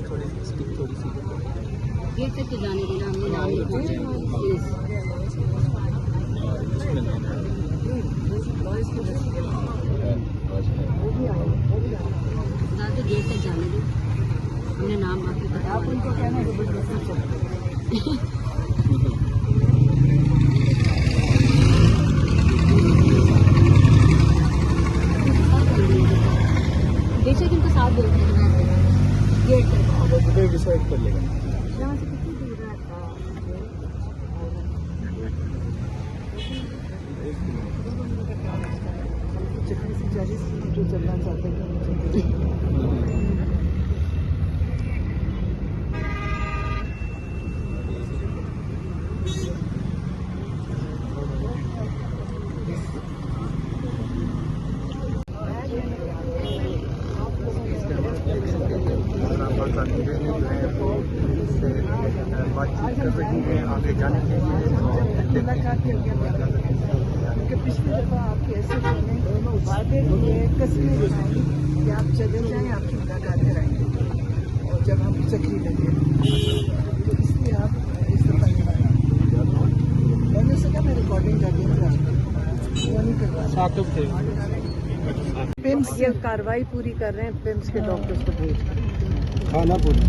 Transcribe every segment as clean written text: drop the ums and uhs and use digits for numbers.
یہ تک تو جانے دینا، ہم نے نام نہیں پوچھا پلیز. دادو گیٹ تک جانے دو، ہم نے نام آپ کو بتا. آپ ان کو کہنا بے شک ان کو ساتھ بولتے ہیں گیٹ تک ڈیسائڈ کر لے گا. یہاں سے کتنی دور ہے؟ جو چلنا چاہتے ہیں بات چیت کر رہی ہیں آگے جانے کے لیے. ملاقات کے لیے کیونکہ پچھلی دفعہ آپ کے ایسے وعدے کیے قسمیں بنائی کہ آپ چلے جائیں، آپ کی ملاقات کرائیں گے، اور جب ہم چکری لگے تو اس لیے آپ اس دفعہ نہیں آئے. میں نے سکا میں ریکارڈنگ کر دوں گا، وہ نہیں کروا. پمس یہ کاروائی پوری کر رہے ہیں، پمس کے ڈاکٹرز کو بھیج کر کھانا پوری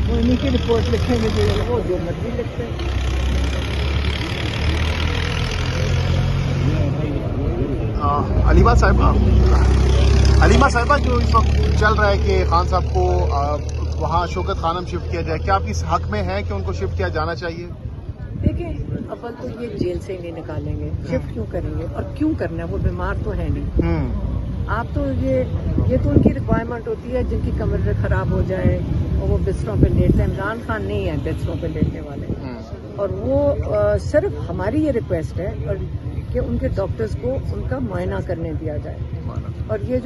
وہ انہیں کی رپورٹ لکھیں گے، وہ جو مرضی لکھتے ہیں. علیمہ صاحبہ جو اس وقت چل رہا ہے کہ خان صاحب کو وہاں شوکت خانم شفٹ کیا جائے، کیا آپ اس حق میں ہیں کہ ان کو شفٹ کیا جانا چاہیے؟ دیکھیں اول تو یہ جیل سے ہی نہیں نکالیں گے، شفٹ کیوں کریں گے اور کیوں کرنا ہے؟ وہ بیمار تو ہے نہیں. آپ تو یہ تو ان کی ریکوائرمنٹ ہوتی ہے جن کی کمر خراب ہو جائے اور وہ بستروں پہ لیٹتے ہیں. عمران خان نہیں ہے بستروں پہ لیٹنے والے، اور وہ صرف ہماری یہ ریکویسٹ ہے اور کہ ان کے ڈاکٹرز کو ان کا معائنہ کرنے دیا جائے. اور یہ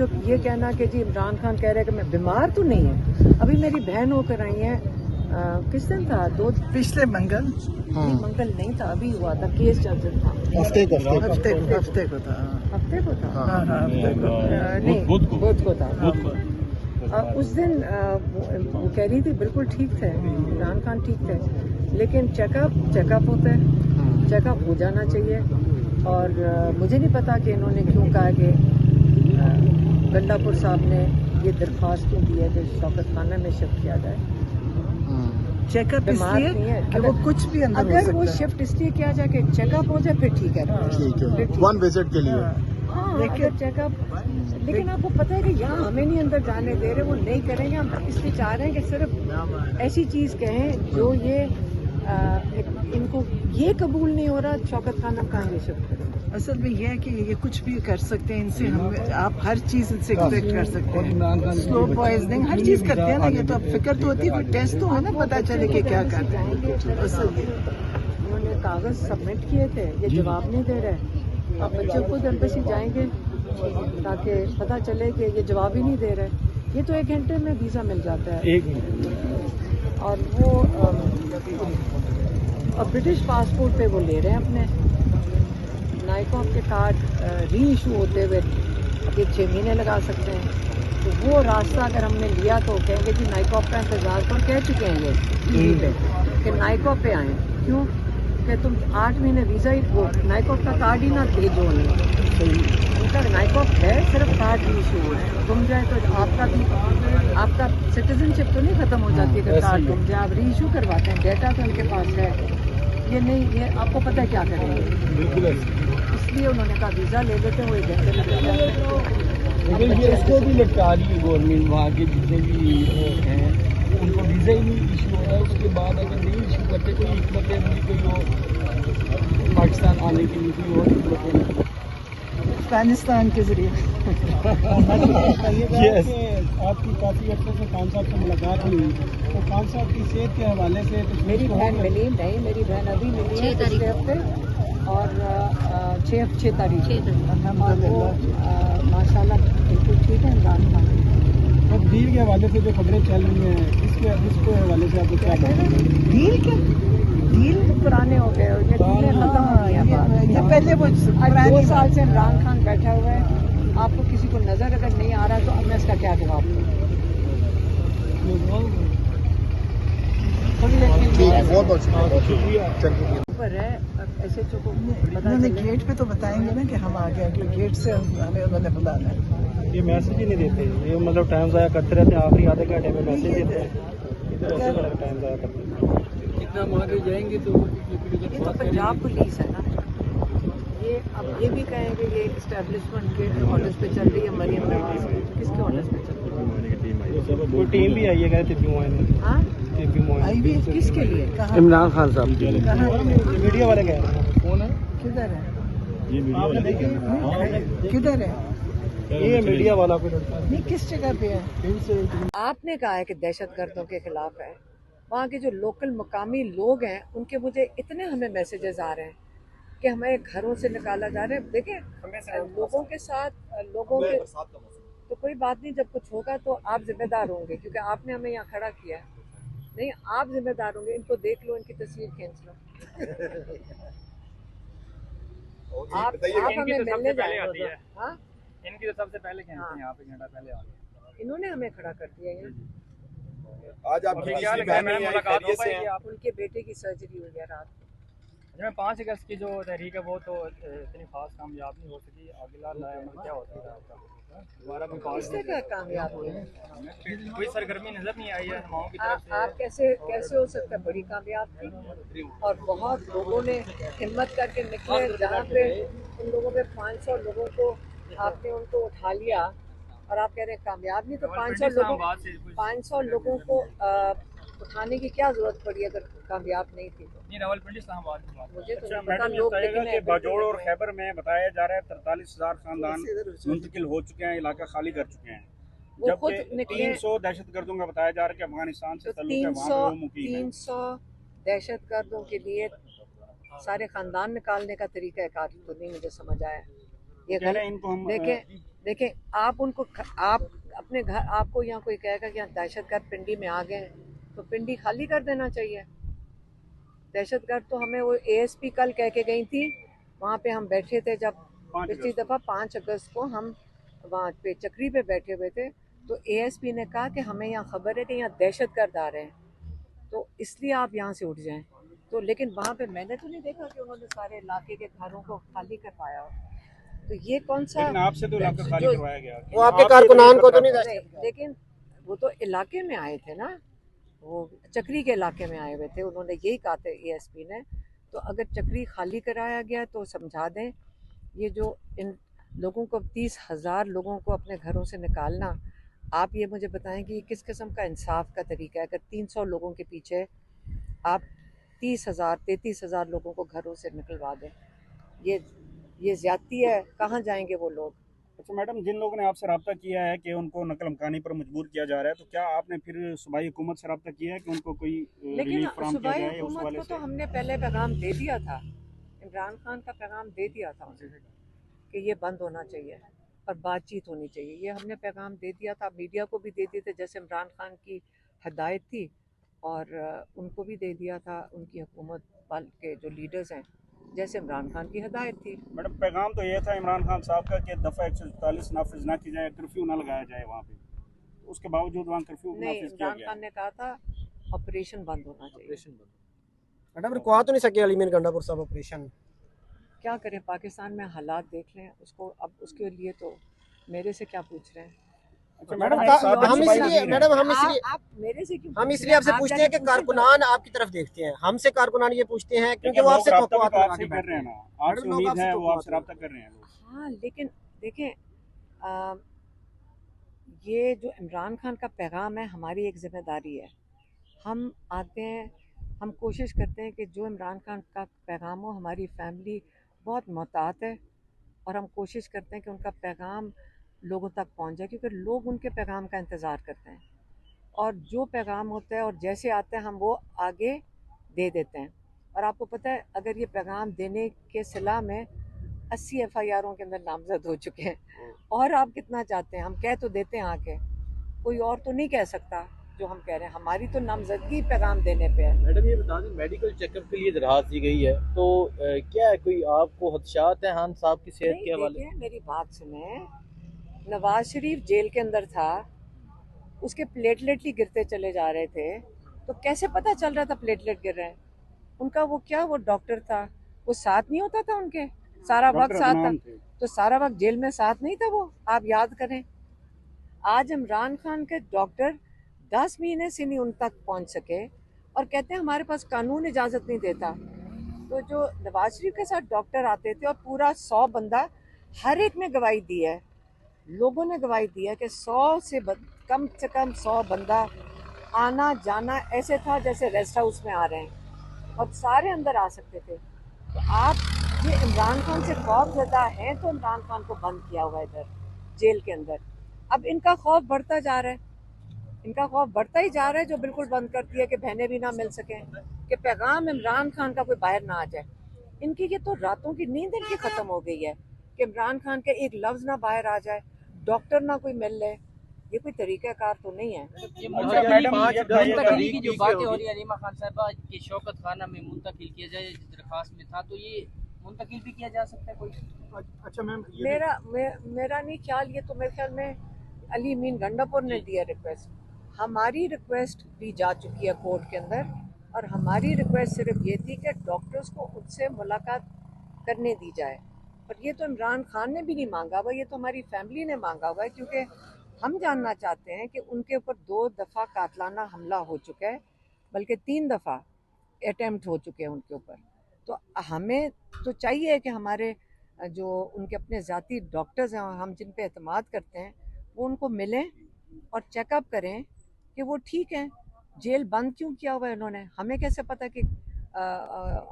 کہنا کہ جی عمران خان کہہ رہے کہ میں بیمار تو نہیں ہے. ابھی میری بہن ہو کر آئی ہیں، کس دن تھا؟ پچھلے منگل نہیں تھا، ابھی ہوا تھا، کیس چل رہا تھا، ہفتے کو تھا نہیں بدھ کو تھا. اس دن وہ کہہ رہی تھی بالکل ٹھیک تھے، عمران خان ٹھیک تھے، لیکن چیک اپ ہوتا ہے، چیک اپ ہو جانا چاہیے. اور مجھے نہیں پتا کہ انہوں نے کیوں کہا کہ گنڈا پور صاحب نے یہ درخواست کیوں دی ہے کہ شوکت خانہ میں شفٹ کیا جائے. چیک اپ بیمار نہیں ہے کہ وہ کچھ بھی اگر وہ شفٹ اس لیے کیا جائے کہ چیک اپ ہو جائے پھر ٹھیک ہے، ون وزٹ کے لیے. لیکن چیک اپ، لیکن آپ کو پتہ ہے کہ یہاں ہمیں نہیں اندر جانے دے رہے، وہ نہیں کریں گے. ہم اس لیے چاہ رہے ہیں کہ صرف ایسی چیز کہیں جو ان کو یہ قبول نہیں ہو رہا شوکت خانم کہاں یہ شفٹ کریں. اصل میں یہ ہے کہ یہ کچھ بھی کر سکتے ہیں، ان سے آپ ہر چیز ان سے ایکسپیکٹ کر سکتے ہیں. سلو پوائزننگ ہر چیز کرتے ہیں نا، یہ تو اب فکر تو ہوتی ہے، پھر ٹیسٹ تو ہے نا، پتہ چلے کہ کیا کرتے ہیں. انہوں نے کاغذ سبمٹ کیے تھے، یہ جواب نہیں دے رہے. آپ بچوں کو ایمبیسی جائیں گے تاکہ پتہ چلے کہ یہ جواب ہی نہیں دے رہے. یہ تو 1 گھنٹے میں ویزا مل جاتا ہے، اور وہ برٹش پاسپورٹ پہ وہ لے رہے ہیں اپنے نائکاپ کے کارڈ ری ایشو ہوتے ہوئے ابھی 6 مہینے لگا سکتے ہیں. تو وہ راستہ اگر ہم نے لیا تو کہیں گے جی نائکاپ کا انتظار پر کہہ چکے ہیں یہ ٹی وی پہ کہ نائکاپ پہ آئیں. کیوں کہ تم 8 مہینے ویزا ہی وہ نائکاپ کا کارڈ ہی نہ بھیجو ان کا نائکاپ ہے، صرف کارڈ ری ایشو ہو ہے. گم جائے تو آپ کا سٹیزن شپ تو نہیں ختم ہو جاتی کہ کارڈ گم جائے، آپ ری ایشو کرواتے ہیں. ڈیٹا تو ان کے پاس ہے، یہ نہیں، یہ آپ کو پتہ ہے کیا کریں گے. اس لیے انہوں نے کہا ویزا لے لیتے ہوئے اس کو بھی لٹکا رہی ہے گورنمنٹ، وہاں کے جتنے بھی ہیں ان کو ویزا ہی نہیں ایشو ہو رہا ہے. اس کے بعد اگر نہیں ایشو کرتے کوئی حکمت عملی کوئی ہو پاکستان آنے کے لیے کوئی اور حکمت عملی افغانستان کے ذریعے. آپ کی کافی عرصے سے خان صاحب سے ملاقات نہیں ہوئی، تو خان صاحب کی صحت کے حوالے سے میری بہن ملی نہیں، میری بہن ابھی ملی ہے پچھلے ہفتے، اور 6 تاریخ ماشاء اللہ بالکل ٹھیک ہے. عمران خان اب ڈیل کے حوالے سے جو خبریں چل رہی ہیں اس کے حوالے سے آپ کو کیا کہہ رہے ہیں؟ ڈیل پرانے ہو گئے، یہ ڈیلیں ختم ہو گئی ہیں. پہلے وہ 2 سال سے عمران خان بیٹھا ہوا ہے. آپ کو کسی کو نظر اگر نہیں آ رہا تو اب میں اس کا کیا جواب دوں؟ बहुत बहुत शुक्रिया। चलिए पर है ऐसे को पता उन्होंने चले। गेट पे तो बताएंगे ना कि हम आ गए, कि गेट से हमें उन्होंने बुलाना है। ये मैसेज ही नहीं देते, ये मतलब टाइम ज़ाया करते रहते हैं, आखिरी आधे घंटे में मैसेज देते हैं, इधर ऐसे टाइम ज़ाया करते हैं। जितना हम आगे जाएंगे तो ये तो पंजाब पुलिस है ना, ये अब ये भी कहेंगे ये इस्टेब्लिशमेंट के ऑर्डर्स पे चल रही है मरियम नवाज, किसके ऑर्डर्स पे चल रही है? कोई टीम भी आई है, कहते तिब्बी मोइन हाँ आई भी किसके लिए? कहाँ इमरान खान साहब कहाँ है? मीडिया वाले कह रहे हैं। कौन है? किधर है? आपने देखे? किधर है? ये मीडिया वाला कोई लड़का नहीं, किस जगह पे है? आपने कहा है कि दहशतगर्दों के खिलाफ है, वहाँ के जो लोकल मुकामी लोग हैं उनके मुझे इतने हमें मैसेजेस आ रहे हैं कि हमें घरों से निकाला जा रहा है। देखिए लोगों के साथ लोगों के तो कोई बात नहीं, जब कुछ होगा तो आप जिम्मेदार होंगे, क्योंकि आपने हमें यहाँ खड़ा किया है। नहीं, आप जिम्मेदार होंगे। इनको देख लो, इनकी तस्वीर खींच लो। आप हमें मिलने जाए। हाँ, इनकी तो सबसे पहले यहाँ पे घंटा पहले आ गए। इन्होंने हमें खड़ा कर दिया यहाँ। आज आप मुलाकात हो पाएगी आप? उनके बेटे की सर्जरी हुई है रात। में 5 अगस्त की जो तहरीक है वो तो इतनी खास कामयाब नहीं हो सकी। अगला क्या होता है आपका? दोबारा भी किस तरह कामयाब हुए? कोई सरगर्मी नजर नहीं आई है हमाओं की तरफ से। आप कैसे हो सकता है? बड़ी कामयाब थी और बहुत लोगों ने हिम्मत करके निकले, जहाँ पे उन लोगों पे 500 लोगों को आपने उनको उठा लिया और आप कह रहे हैं कामयाब नहीं। तो 500 लोगों को उठाने की क्या जरूरत पड़ी अगर कामयाब नहीं थी तो? रावलपिंडी इस्लामाबाद की बात। मुझे तो नहीं पता। लोग लेकिन बाजोड़ और खैबर में बताया जा रहा है 43,000 खानदान मुंतकिल हो चुके हैं, इलाका खाली कर चुके हैं, वो खुद जबकि निकले। 300 दहशतगर्दों का बताया जा रहा है कि अफगानिस्तान से तो ताल्लुक है, वहाँ पे वो मुकीम है। 300 दहशतगर्दों के लिए सारे खानदान निकालने का तरीका कार तो नहीं मुझे समझ आया। ये गलत। इनको हम देखें आप उनको आप अपने घर, आपको यहाँ कोई कहेगा कि यहाँ दहशतगर्द पिंडी में आ गए तो पिंडी खाली कर देना चाहिए। दहशतगर्द तो हमें वो ASP कल कह के गई थी, वहाँ पे हम बैठे थे जब पिछली दफ़ा 5 अगस्त को हम वहाँ पे चक्री पे बैठे हुए थे, तो ASP ने कहा कि हमें यहाँ खबर है कि यहाँ दहशतगर्द आ रहे हैं, तो इसलिए आप यहाँ से उठ जाएं। तो लेकिन वहाँ पे मैंने तो नहीं देखा कि उन्होंने सारे इलाके के घरों को खाली करवाया हो। तो ये कौन सा? लेकिन आपसे तो इलाका खाली करवाया गया। वो आपके कारकुनान को तो नहीं लेकिन वो तो इलाके में आए थे ना, वो चक्री के इलाके में आए हुए थे, उन्होंने यही कहा था ASP ने। तो अगर चक्री खाली कराया गया तो समझा दें, ये जो इन लोगों को 30,000 लोगों को अपने घरों से निकालना, आप ये मुझे बताएं कि किस किस्म का इंसाफ का तरीका है? अगर 300 लोगों के पीछे आप 30,000 33,000 लोगों को घरों से निकलवा दें, ये ज्यादती है। कहाँ जाएंगे वो लोग? अच्छा मैडम, जिन लोगों ने आपसे रब्ता किया है कि उनको नकल मकानी पर मजबूर किया जा रहा है, तो क्या आपने फिर सूबाई हुकूमत से रब्ता किया है कि उनको कोई लेकिन रिलीफ फराहम किया सूबाई जाए उस हुकूमत वाले को से? तो हमने पहले पैगाम दे दिया था, इमरान खान का पैगाम दे दिया था उन्हें कि ये बंद होना चाहिए और बातचीत होनी चाहिए। ये हमने पैगाम दे दिया था, मीडिया को भी दे दिए थे जैसे इमरान खान की हदायत थी, और उनको भी दे दिया था उनकी हुकूमत के जो लीडर्स हैं जैसे इमरान खान की हदायत थी। मैडम पैगाम तो ये था इमरान खान साहब का कि दफ़ा 144 नाफिज ना की जाए, कर्फ्यू ना लगाया जाए वहाँ पे, उसके बावजूद वहाँ कर्फ्यू नहीं, नाफिज किया इमरान गया। खान ने कहा था ऑपरेशन बंद होना चाहिए। मैडम रुकवा तो नहीं सके अलीमीर गंडापुर साहब ऑपरेशन? क्या करें, पाकिस्तान में हालात देख लें उसको, अब उसके लिए तो मेरे से क्या पूछ रहे हैं? अच्छा मैडम एक साथ हम बच्ची इसलिए बाजी है। मैडम हम इसलिए आप मेरे से क्यों हम पूछ इसलिए रहे आपसे आप पूछते जाके हैं कि पूछे कारकुनान आपकी तरफ देखते हैं, हमसे कारकुनान ये पूछते हैं क्योंकि लेकिन वो लोग आपसे रब्ता भी तवक्कुआत तो लगा आपसे के कर बैठे रहे हैं हैं। ना, आपसे लोग उम्मीद आपसे है वो तवक्कुआत आपसे रब्ता कर रहे हैं लोग। हाँ, लेकिन देखें ये जो इमरान खान का पैगाम है, हमारी एक ज़िम्मेदारी है। हम आते हैं, हम कोशिश करते हैं कि जो इमरान खान का पैगाम हो, हमारी फैमिली बहुत मोहतात है और हम कोशिश करते हैं कि उनका पैगाम लोगों तक पहुंच जाए, क्योंकि लोग उनके पैगाम का इंतज़ार करते हैं और जो पैगाम होता है और जैसे आता है हम वो आगे दे देते हैं। और आपको पता है, अगर ये पैगाम देने के सिला में 80 FIRों के अंदर नामजद हो चुके हैं, और आप कितना चाहते हैं? हम कह तो देते हैं आके, कोई और तो नहीं कह सकता जो हम कह रहे हैं, हमारी तो नामजदगी पैगाम देने पे है। मैडम ये बता दें, मेडिकल चेकअप के लिए दरखास्त दी गई है, तो क्या है, कोई आपको खदशात है खान साहब की सेहत के हवाले? देखिए मेरी बात सुने, नवाज शरीफ जेल के अंदर था, उसके प्लेटलेट ही गिरते चले जा रहे थे, तो तो कैसे पता चल रहा था प्लेटलेट गिर रहे हैं? उनका वो क्या, वो डॉक्टर था, वो साथ नहीं होता था उनके, सारा वक्त साथ था, तो सारा वक्त जेल में साथ नहीं था वो, आप याद करें। आज इमरान खान के डॉक्टर 10 महीने से नहीं उन तक पहुंच सके और कहते हैं हमारे पास कानून इजाज़त नहीं देता। तो जो नवाज शरीफ के साथ डॉक्टर आते थे और पूरा 100 बंदा, हर एक ने गवाही दी है, लोगों ने गवाही दी है कि 100 से कम 100 बंदा आना जाना ऐसे था जैसे रेस्ट हाउस में आ रहे हैं और सारे अंदर आ सकते थे। तो आप ये इमरान खान से खौफजदा हैं तो इमरान खान को बंद किया हुआ है इधर जेल के अंदर। अब इनका खौफ बढ़ता जा रहा है, इनका खौफ बढ़ता ही जा रहा है, जो बिल्कुल बंद कर दिया कि बहनें भी ना मिल सकें, कि पैगाम इमरान खान का कोई बाहर ना आ जाए। इनकी ये तो रातों की नींद इनकी ख़त्म हो गई है कि इमरान खान के एक लफ्ज़ ना बाहर आ जाए, डॉक्टर ना कोई मिल ले। ये कोई तरीक़ाकार तो नहीं है। मुंतकिली की जो बातें हो रही है रीमा खान साहबा कि शौकत खाना में मुंतकिल किया जाए, दरखास्त में था, तो ये मुंतकिल भी किया जा सकता है कोई? अच्छा मैम, मेरा नहीं ख्याल, ये तो मेरे ख्याल में अली मीन गंडापुर ने दिया रिक्वेस्ट। हमारी रिक्वेस्ट भी जा चुकी है कोर्ट के अंदर और हमारी रिक्वेस्ट सिर्फ ये थी कि डॉक्टर्स को उनसे मुलाकात करने दी जाए। और ये तो इमरान खान ने भी नहीं मांगा हुआ, ये तो हमारी फैमिली ने मांगा हुआ है, क्योंकि हम जानना चाहते हैं कि उनके ऊपर 2 दफ़ा कातलाना हमला हो चुका है, बल्कि 3 दफ़ा अटैम्प्ट हो चुके हैं उनके ऊपर। तो हमें तो चाहिए कि हमारे जो उनके अपने ज़ाती डॉक्टर्स हैं, हम जिन पे एतमाद करते हैं, वो उनको मिलें और चेकअप करें कि वो ठीक हैं। जेल बंद क्यों किया हुआ है इन्होंने? हमें कैसे पता कि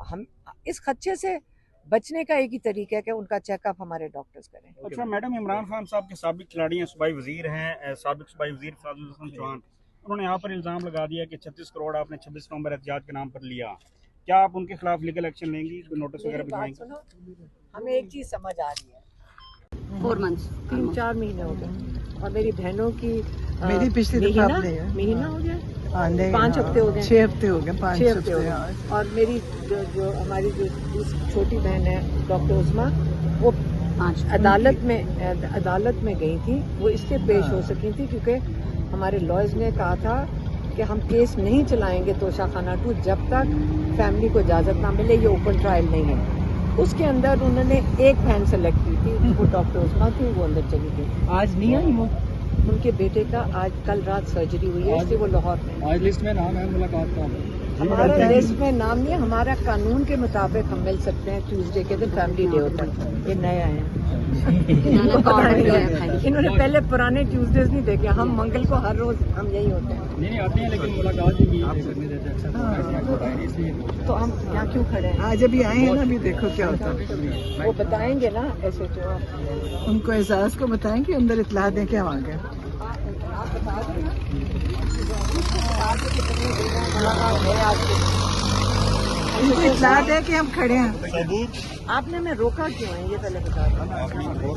हम इस खदशे से बचने का एक ही तरीका है कि उनका चेकअप हमारे डॉक्टर्स करें। अच्छा मैडम, इमरान खान साहब के साबिक खिलाड़ी हैं, सूबाई वजीर हैं, साबिक सूबाई वजीर फाजुल हसन चौहान, उन्होंने यहाँ पर इल्ज़ाम लगा दिया कि 36 करोड़ आपने 26 नवंबर एहतियात के नाम पर लिया। क्या आप उनके खिलाफ लीगल एक्शन लेंगी, कोई नोटिस वगैरह भिजवाएंगी? सुनो, हमें एक चीज़ समझ आ रही है, 4 months 3-4 महीने हो गए और मेरी बहनों की मेरी पिछली दफा आपने है। महीना हो गया, हाँ, नहीं, 5 हफ्ते हो गए, 6 हफ्ते हो गए, 5 6 हफ्ते हफ्ते हो गए। हाँ। और मेरी जो हमारी जो छोटी बहन है डॉक्टर उस्मा, वो अदालत में गई थी, वो इसलिए पेश हो सकी थी क्योंकि हमारे लॉयर्स ने कहा था कि हम केस नहीं चलाएंगे तोशाखाना 2 जब तक फैमिली को इजाज़त ना मिले, ये ओपन ट्रायल नहीं है। उसके अंदर उन्होंने एक बहन सेलेक्ट की थी, वो डॉक्टर उस्मा थी, वो अंदर चली गई। आज नहीं आई वो? उनके बेटे का कल रात सर्जरी हुई है, इसलिए वो लाहौर में। आज लिस्ट में नाम है मुलाकात का? हमारा लिस्ट में नाम नहीं है, हमारा कानून के मुताबिक हम मिल सकते हैं ट्यूसडे के दिन, फैमिली डे होता है। ये नया है, इन्होंने पहले पुराने ट्यूसडेज नहीं देखे, हम मंगल को हर रोज हम यही होते हैं। नहीं आते हैं, लेकिन मुलाकात भी करने देते हैं, इसलिए तो हम यहाँ क्यों खड़े हैं? आज अभी आए हैं ना, अभी देखो क्या होता है। वो बताएंगे ना, ऐसे जो उनको एजाज को बताएं कि अंदर इतला दें कि हम आ गए। आप बता दें ना, कितने मुलाकात है आज उनको इतला दें कि हम खड़े हैं। आपने मैं रोका क्यों है, ये पहले बता दो।